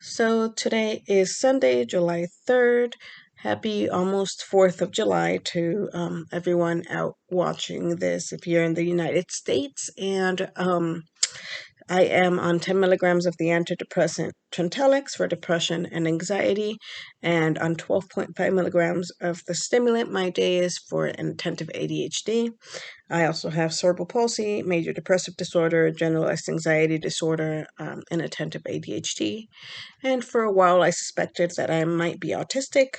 So today is Sunday, July 3rd. Happy almost 4th of July to everyone out watching this if you're in the United States. And I am on 10 milligrams of the antidepressant trintellix for depression and anxiety, and on 12.5 milligrams of the stimulant mydayis for inattentive ADHD. I also have cerebral palsy, major depressive disorder, generalized anxiety disorder, and attentive ADHD. And for a while, I suspected that I might be autistic,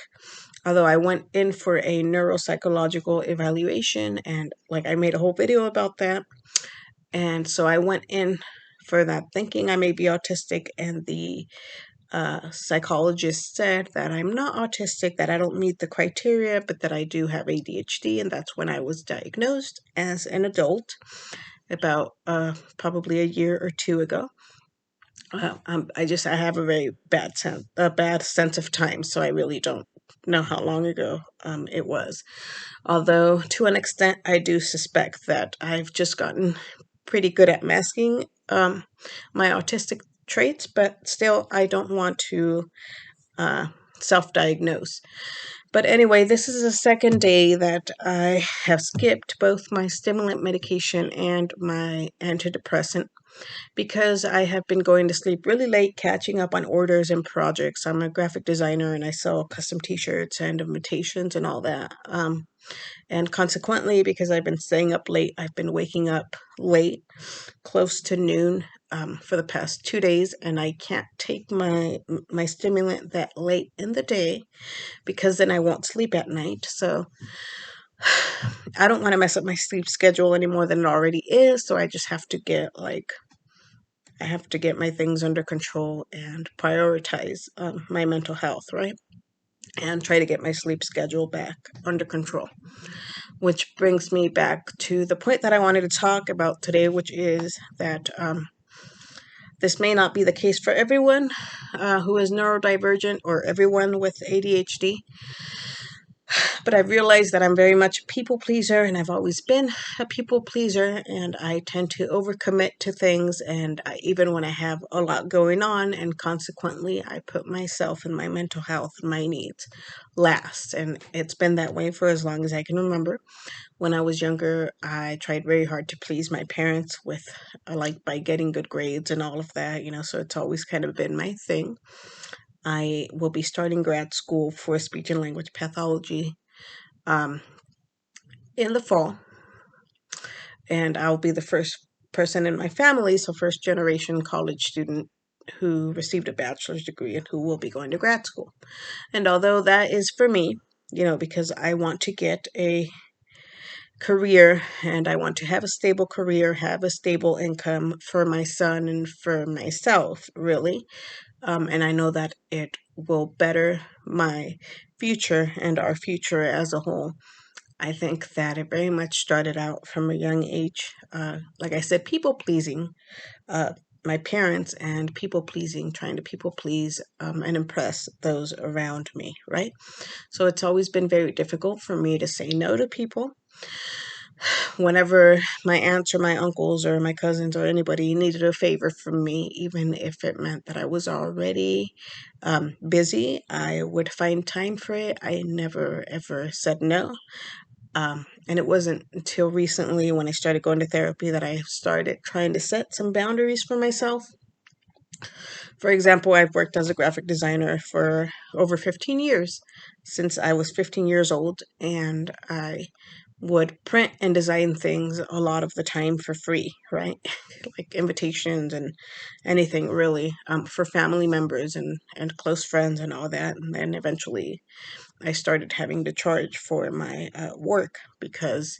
although I went in for a neuropsychological evaluation and I made a whole video about that. And so I went in for that thinking I may be autistic, and the psychologist said that I'm not autistic, that I don't meet the criteria, but that I do have ADHD, and that's when I was diagnosed as an adult about probably a year or two ago. I have a very bad sense of time, so I really don't know how long ago it was. Although to an extent, I do suspect that I've just gotten pretty good at masking my autistic traits, but still, I don't want to uh, self-diagnose. But anyway, this is the second day that I have skipped both my stimulant medication and my antidepressant because I have been going to sleep really late, catching up on orders and projects. I'm a graphic designer and I sell custom t-shirts and invitations and all that. And consequently, because I've been staying up late, I've been waking up late, close to noon, for the past 2 days, and I can't take my stimulant that late in the day because then I won't sleep at night. So I don't want to mess up my sleep schedule any more than it already is. So I just have to get my things under control and prioritize my mental health, right? And try to get my sleep schedule back under control. Which brings me back to the point that I wanted to talk about today, which is that this may not be the case for everyone who is neurodivergent or everyone with ADHD. But I've realized that I'm very much a people pleaser, and I've always been a people pleaser, and I tend to overcommit to things, and even when I have a lot going on, and consequently, I put myself and my mental health and my needs last. And it's been that way for as long as I can remember. When I was younger, I tried very hard to please my parents with, by getting good grades and all of that, so it's always kind of been my thing. I will be starting grad school for speech and language pathology um, in the fall, and I'll be the first person in my family, so first generation college student who received a bachelor's degree and who will be going to grad school. And although that is for me, because I want to get a career and I want to have a stable career, have a stable income for my son and for myself, really. And I know that it will better my future and our future as a whole. I think that it very much started out from a young age. Like I said, people pleasing my parents and people pleasing, trying to people please and impress those around me, right? So it's always been very difficult for me to say no to people. Whenever my aunts or my uncles or my cousins or anybody needed a favor from me, even if it meant that I was already busy, I would find time for it. I never ever said no. And it wasn't until recently when I started going to therapy that I started trying to set some boundaries for myself. For example, I've worked as a graphic designer for over 15 years, since I was 15 years old, and I would print and design things a lot of the time for free, right? Like invitations and anything really, for family members and close friends and all that. And then eventually I started having to charge for my work because,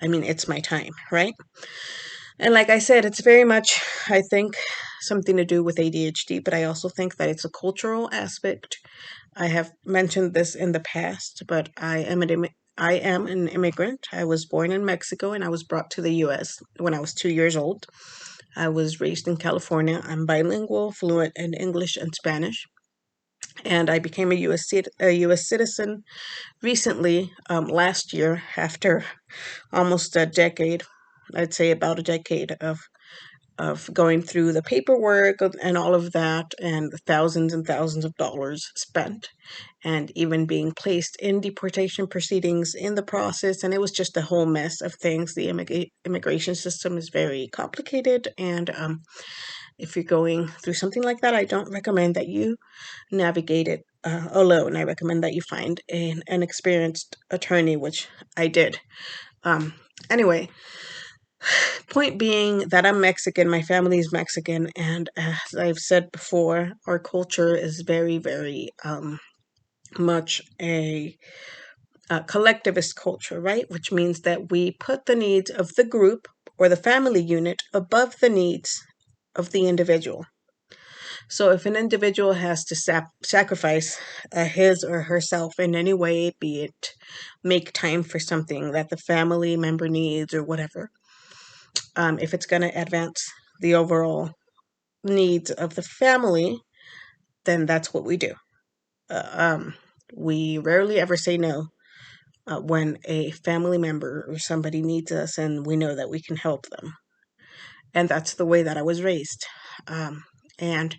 it's my time, right? And like I said, it's very much, I think, something to do with ADHD, but I also think that it's a cultural aspect. I have mentioned this in the past, but I am an immigrant. I was born in Mexico and I was brought to the US when I was 2 years old. I was raised in California. I'm bilingual, fluent in English and Spanish. And I became a US citizen recently, last year, after almost a decade, I'd say about a decade of of going through the paperwork and all of that, and thousands of dollars spent, and even being placed in deportation proceedings in the process. And it was just a whole mess of things. The immigration system is very complicated, and if you're going through something like that, I don't recommend that you navigate it alone. I recommend that you find an experienced attorney, which I did. Anyway, point being that I'm Mexican, my family is Mexican, and as I've said before, our culture is very, very much a collectivist culture, right? Which means that we put the needs of the group or the family unit above the needs of the individual. So if an individual has to sacrifice his or herself in any way, be it make time for something that the family member needs or whatever, if it's going to advance the overall needs of the family, then that's what we do. Uh, um, we rarely ever say no when a family member or somebody needs us and we know that we can help them. And that's the way that I was raised. And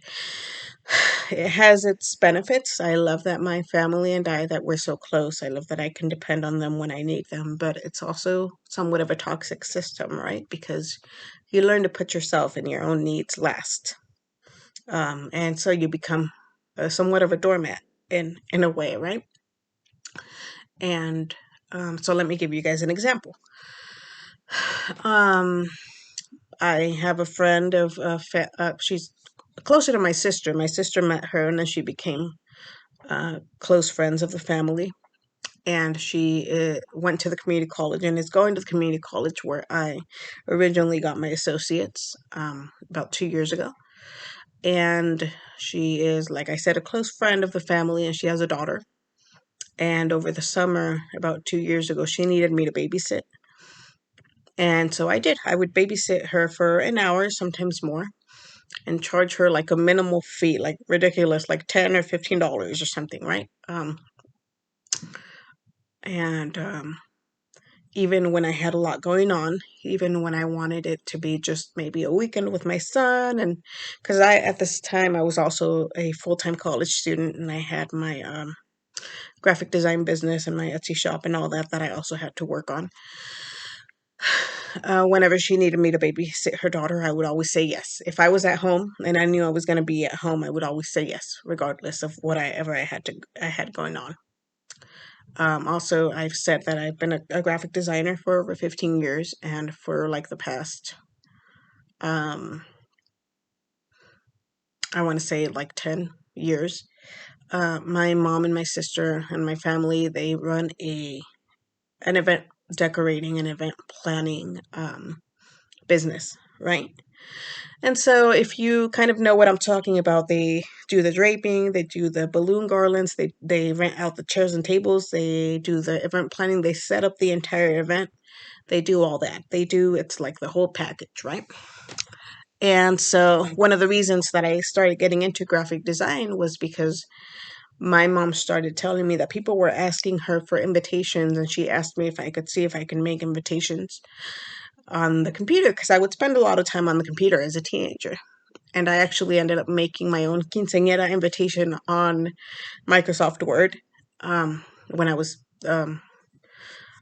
it has its benefits. I love that my family and I, that we're so close. I love that I can depend on them when I need them, but it's also somewhat of a toxic system, right? Because you learn to put yourself and your own needs last. And so you become somewhat of a doormat in a way, right? And so let me give you guys an example. Um, I have a friend of she's closer to my sister. My sister met her, and then she became close friends of the family. And she went to the community college and is going to the community college where I originally got my associates about 2 years ago. And she is, like I said, a close friend of the family, and she has a daughter. And over the summer, about 2 years ago, she needed me to babysit. And so I did. I would babysit her for an hour, sometimes more, and charge her like a minimal fee, like ridiculous, like $10 or $15 or something, right? And even when I had a lot going on, even when I wanted it to be just maybe a weekend with my son, and because at this time I was also a full-time college student, and I had my graphic design business and my Etsy shop and all that I also had to work on. Whenever she needed me to babysit her daughter, I would always say yes. If I was at home and I knew I was going to be at home, I would always say yes, regardless of whatever I had going on. Also, I've said that I've been a graphic designer for over 15 years, and for like the past, um, I want to say like 10 years, my mom and my sister and my family, they run an event decorating and event planning business, right? And so if you kind of know what I'm talking about, they do the draping, they do the balloon garlands, they rent out the chairs and tables, they do the event planning, they set up the entire event, they do all that. It's like the whole package, right? And so one of the reasons that I started getting into graphic design was because my mom started telling me that people were asking her for invitations, and she asked me if I could see if I can make invitations on the computer, because I would spend a lot of time on the computer as a teenager. And I actually ended up making my own quinceañera invitation on Microsoft Word when I was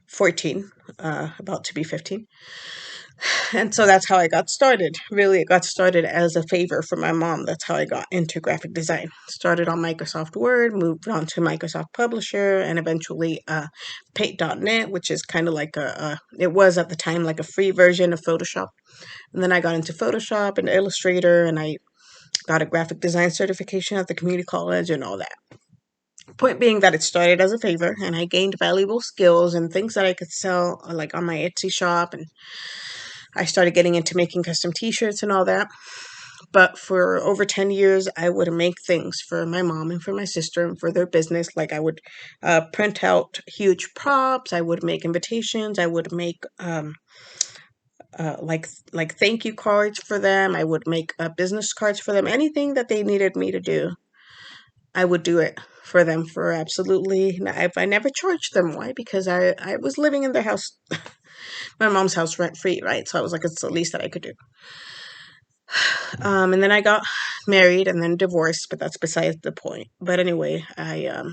14, about to be 15. And so that's how I got started. Really, it got started as a favor from my mom. That's how I got into graphic design. Started on Microsoft Word, moved on to Microsoft Publisher, and eventually Paint.net, which is kind of like it was at the time like a free version of Photoshop. And then I got into Photoshop and Illustrator, and I got a graphic design certification at the community college and all that. Point being that it started as a favor, and I gained valuable skills and things that I could sell like on my Etsy shop, and I started getting into making custom t-shirts and all that. But for over 10 years, I would make things for my mom and for my sister and for their business. Like I would print out huge props. I would make invitations. I would make like thank you cards for them. I would make business cards for them. Anything that they needed me to do, I would do it for them for absolutely. I never charged them. Why? Because I was living in their house, my mom's house, rent free, right? So I was like, it's the least that I could do. And then I got married and then divorced, but that's besides the point. But anyway, I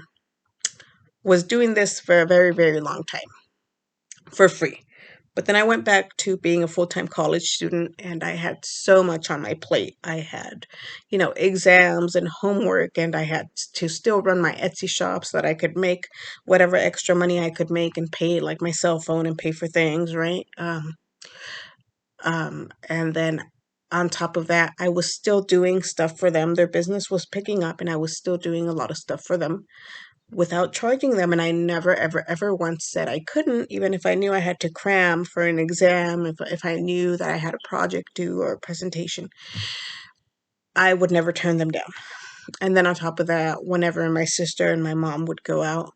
was doing this for a very, very long time for free. But then I went back to being a full time college student, and I had so much on my plate. I had, exams and homework, and I had to still run my Etsy shop so that I could make whatever extra money I could make and pay like my cell phone and pay for things, right? And then on top of that, I was still doing stuff for them. Their business was picking up, and I was still doing a lot of stuff for them without charging them. And I never, ever, ever once said I couldn't, even if I knew I had to cram for an exam, if I knew that I had a project due or a presentation, I would never turn them down. And then on top of that, whenever my sister and my mom would go out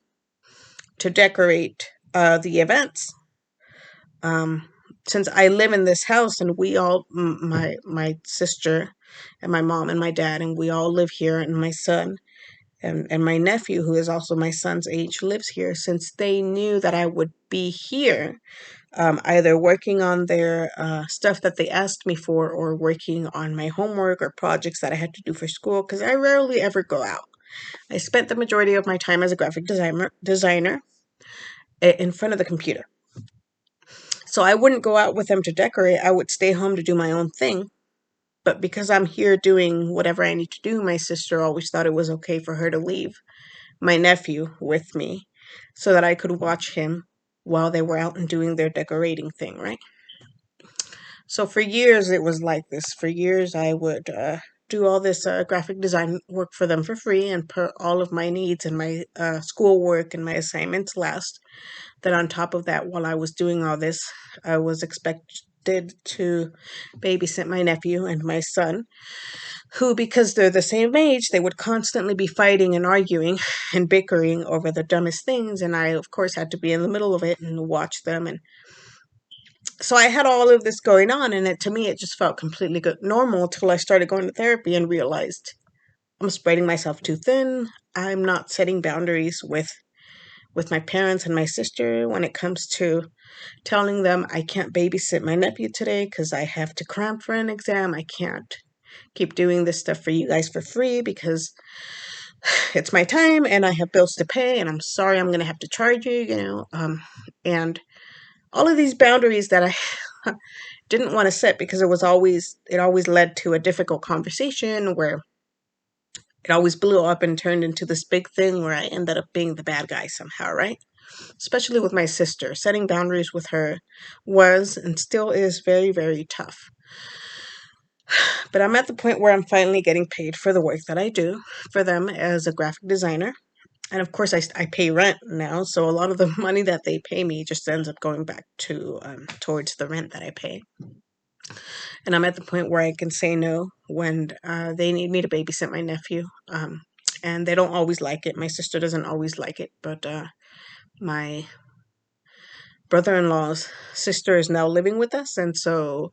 to decorate the events, um, since I live in this house and we all, my sister and my mom and my dad, and we all live here, and my son and my nephew, who is also my son's age, lives here. Since they knew that I would be here, either working on their stuff that they asked me for, or working on my homework or projects that I had to do for school, because I rarely ever go out. I spent the majority of my time as a graphic designer in front of the computer. So I wouldn't go out with them to decorate. I would stay home to do my own thing. But because I'm here doing whatever I need to do, my sister always thought it was okay for her to leave my nephew with me so that I could watch him while they were out and doing their decorating thing, right? So for years it was like this. For years I would do all this graphic design work for them for free and put all of my needs and my schoolwork and my assignments last. Then on top of that, while I was doing all this, I was expected to babysit my nephew and my son, who, because they're the same age, they would constantly be fighting and arguing and bickering over the dumbest things. And I, of course, had to be in the middle of it and watch them. And so I had all of this going on, and to me, it just felt completely good, normal, till I started going to therapy and realized I'm spreading myself too thin. I'm not setting boundaries with my parents and my sister when it comes to telling them I can't babysit my nephew today because I have to cram for an exam. I can't keep doing this stuff for you guys for free because it's my time and I have bills to pay, and I'm sorry I'm going to have to charge you, and all of these boundaries that I didn't want to set, because it always led to a difficult conversation where it always blew up and turned into this big thing where I ended up being the bad guy somehow, right? Especially with my sister. Setting boundaries with her was and still is very, very tough. But I'm at the point where I'm finally getting paid for the work that I do for them as a graphic designer. And of course, I pay rent now, so a lot of the money that they pay me just ends up going back to towards the rent that I pay. And I'm at the point where I can say no when they need me to babysit my nephew. And they don't always like it. My sister doesn't always like it, but my brother-in-law's sister is now living with us, and so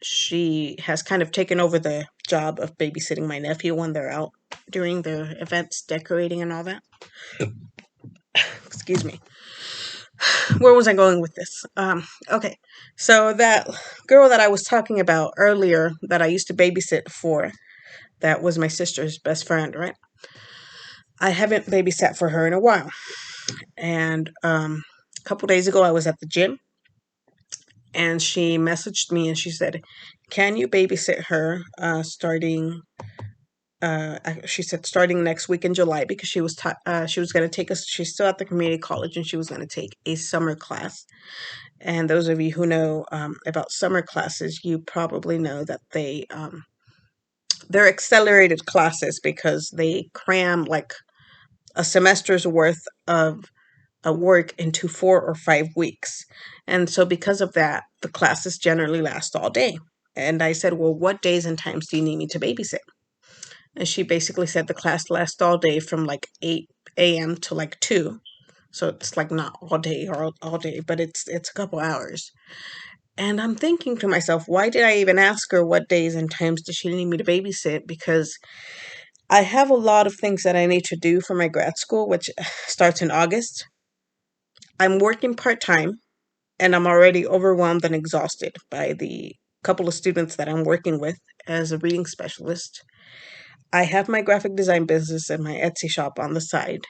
she has kind of taken over the job of babysitting my nephew when they're out during their events, decorating and all that. Excuse me. Where was I going with this? Okay, so that girl that I was talking about earlier that I used to babysit for, that was my sister's best friend, right? I haven't babysat for her in a while. And a couple days ago, I was at the gym, and she messaged me and she said, "Can you babysit her starting?" She said starting next week in July, because she was going to take us. She's still at the community college, and she was going to take a summer class. And those of you who know about summer classes, you probably know that they're accelerated classes because they cram like a semester's worth of a work into 4 or 5 weeks. And so because of that, the classes generally last all day. And I said, "Well, what days and times do you need me to babysit?" And she basically said the class lasts all day from like 8 a.m. to like 2. So it's like not all day or all day, but it's a couple hours. And I'm thinking to myself, why did I even ask her what days and times does she need me to babysit? Because I have a lot of things that I need to do for my grad school, which starts in August. I'm working part time, and I'm already overwhelmed and exhausted by the couple of students that I'm working with as a reading specialist. I have my graphic design business and my Etsy shop on the side.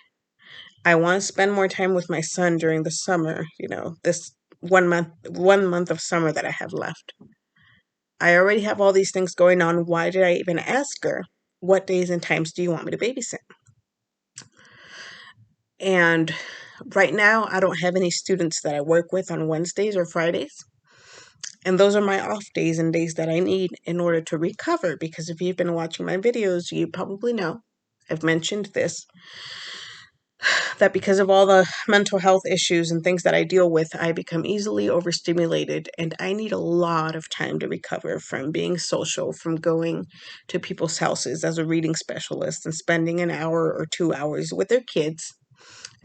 I want to spend more time with my son during the summer, this 1 month of summer that I have left. I already have all these things going on. Why did I even ask her, what days and times do you want me to babysit? And right now, I don't have any students that I work with on Wednesdays or Fridays. And those are my off days and days that I need in order to recover. Because if you've been watching my videos, you probably know I've mentioned this, that because of all the mental health issues and things that I deal with, I become easily overstimulated and I need a lot of time to recover from being social, from going to people's houses as a reading specialist and spending an hour or 2 hours with their kids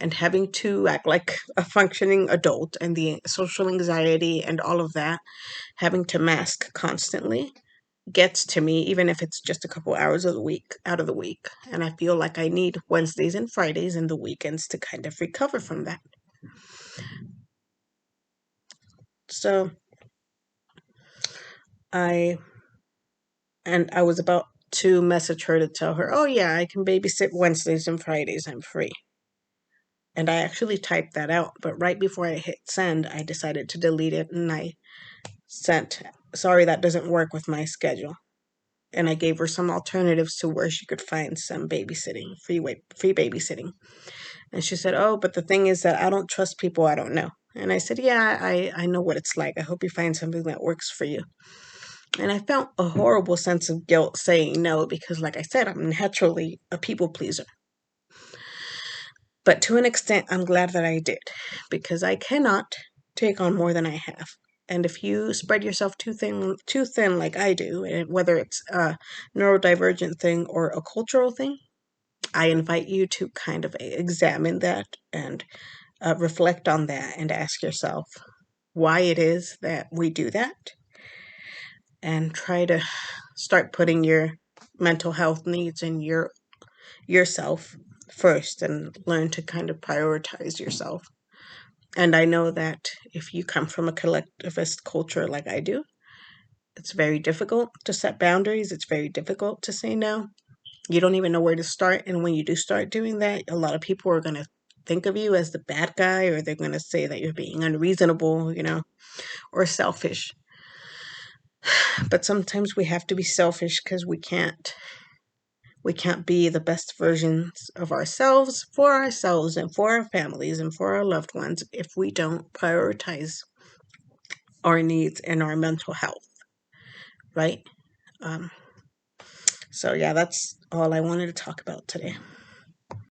and having to act like a functioning adult, and the social anxiety and all of that, having to mask constantly gets to me, even if it's just a couple hours of the week out of the week. And I feel like I need Wednesdays and Fridays and the weekends to kind of recover from that. So I I was about to message her to tell her, oh yeah, I can babysit Wednesdays and Fridays, I'm free. And I actually typed that out, but right before I hit send, I decided to delete it and I sent, sorry, that doesn't work with my schedule. And I gave her some alternatives to where she could find some babysitting, free babysitting. And she said, oh, but the thing is that I don't trust people I don't know. And I said, yeah, I know what it's like. I hope you find something that works for you. And I felt a horrible sense of guilt saying no because, like I said, I'm naturally a people pleaser. But to an extent, I'm glad that I did because I cannot take on more than I have. And if you spread yourself too thin like I do, and whether it's a neurodivergent thing or a cultural thing, I invite you to kind of examine that and reflect on that and ask yourself why it is that we do that, and try to start putting your mental health needs and yourself first and learn to kind of prioritize yourself. And I know that if you come from a collectivist culture like I do, it's very difficult to set boundaries. It's very difficult to say no. You don't even know where to start. And when you do start doing that, a lot of people are going to think of you as the bad guy, or they're going to say that you're being unreasonable, or selfish. But sometimes we have to be selfish because we can't be the best versions of ourselves and for our families and for our loved ones if we don't prioritize our needs and our mental health, right? Um, so, yeah, that's all I wanted to talk about today.